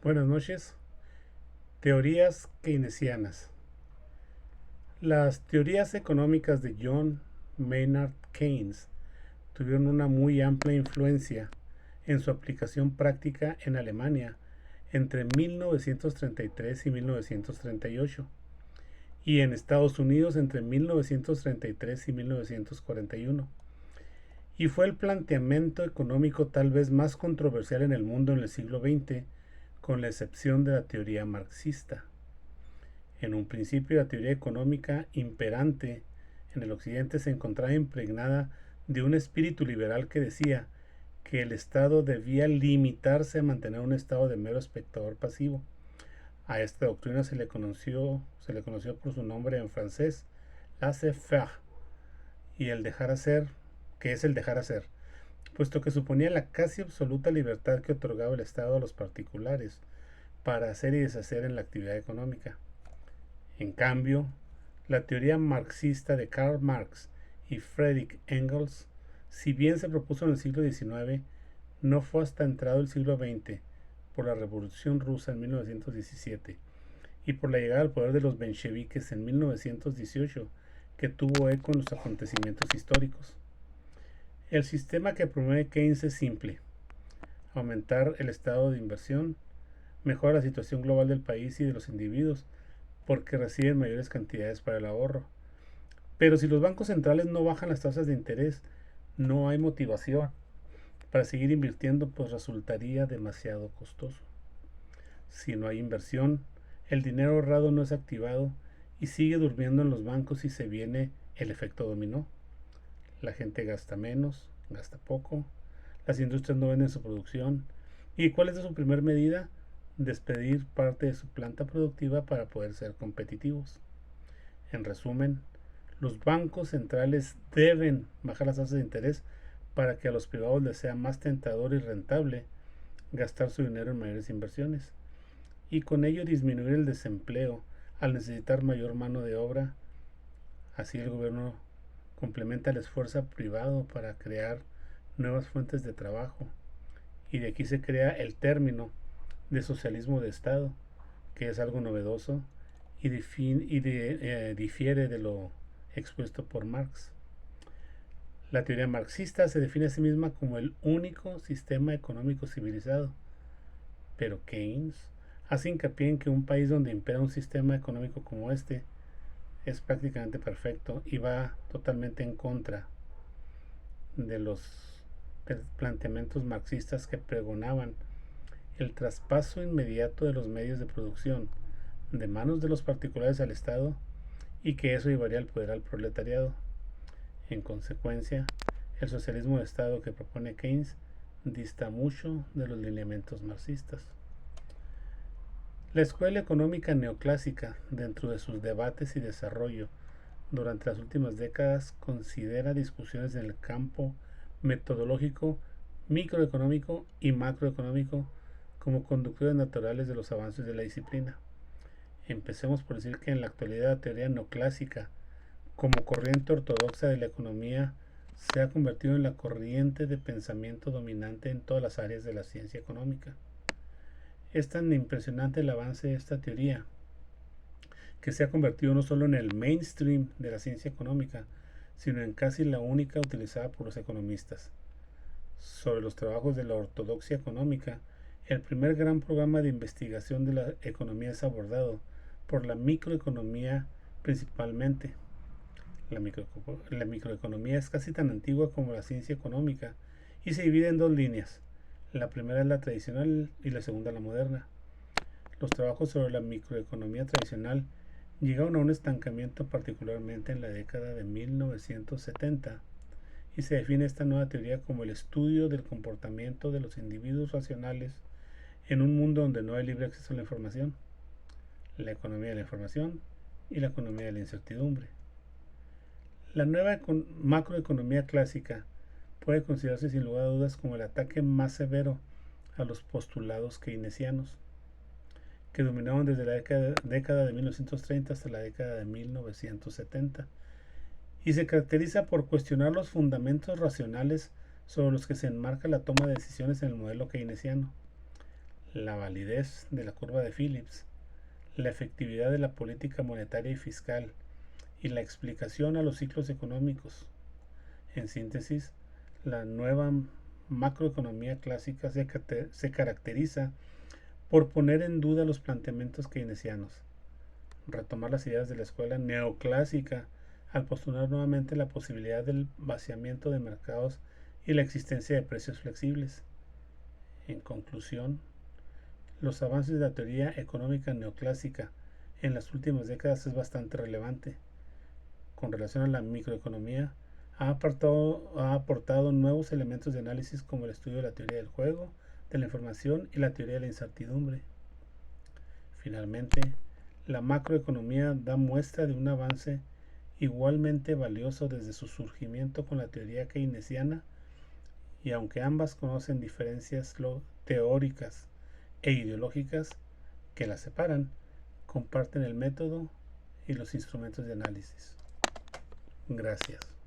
Buenas noches. Teorías keynesianas. Las teorías económicas de John Maynard Keynes tuvieron una muy amplia influencia en su aplicación práctica en Alemania entre 1933 y 1938 y en Estados Unidos entre 1933 y 1941. Y fue el planteamiento económico tal vez más controversial en el mundo en el siglo XX, con la excepción de la teoría marxista. En un principio, la teoría económica imperante en el occidente se encontraba impregnada de un espíritu liberal que decía que el Estado debía limitarse a mantener un estado de mero espectador pasivo. A esta doctrina se le conoció por su nombre en francés, laissez-faire, y el dejar hacer, que es el dejar hacer, puesto que suponía la casi absoluta libertad que otorgaba el Estado a los particulares para hacer y deshacer en la actividad económica. En cambio, la teoría marxista de Karl Marx y Friedrich Engels, si bien se propuso en el siglo XIX, no fue hasta entrado el siglo XX, por la Revolución Rusa en 1917 y por la llegada al poder de los mencheviques en 1918, que tuvo eco en los acontecimientos históricos. El sistema que promueve Keynes es simple: aumentar el estado de inversión, mejora la situación global del país y de los individuos, porque reciben mayores cantidades para el ahorro. Pero si los bancos centrales no bajan las tasas de interés, no hay motivación para seguir invirtiendo, pues resultaría demasiado costoso. Si no hay inversión, el dinero ahorrado no es activado y sigue durmiendo en los bancos y se viene el efecto dominó. La gente gasta menos, gasta poco, las industrias no venden su producción. ¿Y cuál es su primera medida? Despedir parte de su planta productiva para poder ser competitivos. En resumen, los bancos centrales deben bajar las tasas de interés para que a los privados les sea más tentador y rentable gastar su dinero en mayores inversiones y con ello disminuir el desempleo al necesitar mayor mano de obra. Así el gobierno complementa el esfuerzo privado para crear nuevas fuentes de trabajo, y de aquí se crea el término de socialismo de Estado, que es algo novedoso y difiere de lo expuesto por Marx. La teoría marxista se define a sí misma como el único sistema económico civilizado, pero Keynes hace hincapié en que un país donde impera un sistema económico como este es prácticamente perfecto y va totalmente en contra de los planteamientos marxistas que pregonaban el traspaso inmediato de los medios de producción de manos de los particulares al Estado y que eso llevaría al poder al proletariado. En consecuencia, el socialismo de Estado que propone Keynes dista mucho de los lineamientos marxistas. La escuela económica neoclásica, dentro de sus debates y desarrollo durante las últimas décadas, considera discusiones en el campo metodológico, microeconómico y macroeconómico como conductores naturales de los avances de la disciplina. Empecemos por decir que en la actualidad la teoría neoclásica, como corriente ortodoxa de la economía, se ha convertido en la corriente de pensamiento dominante en todas las áreas de la ciencia económica. Es tan impresionante el avance de esta teoría que se ha convertido no solo en el mainstream de la ciencia económica, sino en casi la única utilizada por los economistas. Sobre los trabajos de la ortodoxia económica, el primer gran programa de investigación de la economía es abordado por la microeconomía principalmente. La microeconomía es casi tan antigua como la ciencia económica y se divide en dos líneas. La primera es la tradicional y la segunda la moderna. Los trabajos sobre la microeconomía tradicional llegaron a un estancamiento particularmente en la década de 1970 y se define esta nueva teoría como el estudio del comportamiento de los individuos racionales en un mundo donde no hay libre acceso a la información, la economía de la información y la economía de la incertidumbre. La nueva macroeconomía clásica puede considerarse sin lugar a dudas como el ataque más severo a los postulados keynesianos, que dominaron desde la década de 1930 hasta la década de 1970, y se caracteriza por cuestionar los fundamentos racionales sobre los que se enmarca la toma de decisiones en el modelo keynesiano. la validez de la curva de Phillips, la efectividad de la política monetaria y fiscal y la explicación a los ciclos económicos. En síntesis, la nueva macroeconomía clásica se caracteriza por poner en duda los planteamientos keynesianos, retomar las ideas de la escuela neoclásica al postular nuevamente la posibilidad del vaciamiento de mercados y la existencia de precios flexibles. En conclusión, los avances de la teoría económica neoclásica en las últimas décadas es bastante relevante. Con relación a la microeconomía, ha aportado nuevos elementos de análisis como el estudio de la teoría del juego, de la información y la teoría de la incertidumbre. Finalmente, la macroeconomía da muestra de un avance igualmente valioso desde su surgimiento con la teoría keynesiana, y aunque ambas conocen diferencias teóricas e ideológicas que las separan, comparten el método y los instrumentos de análisis. Gracias.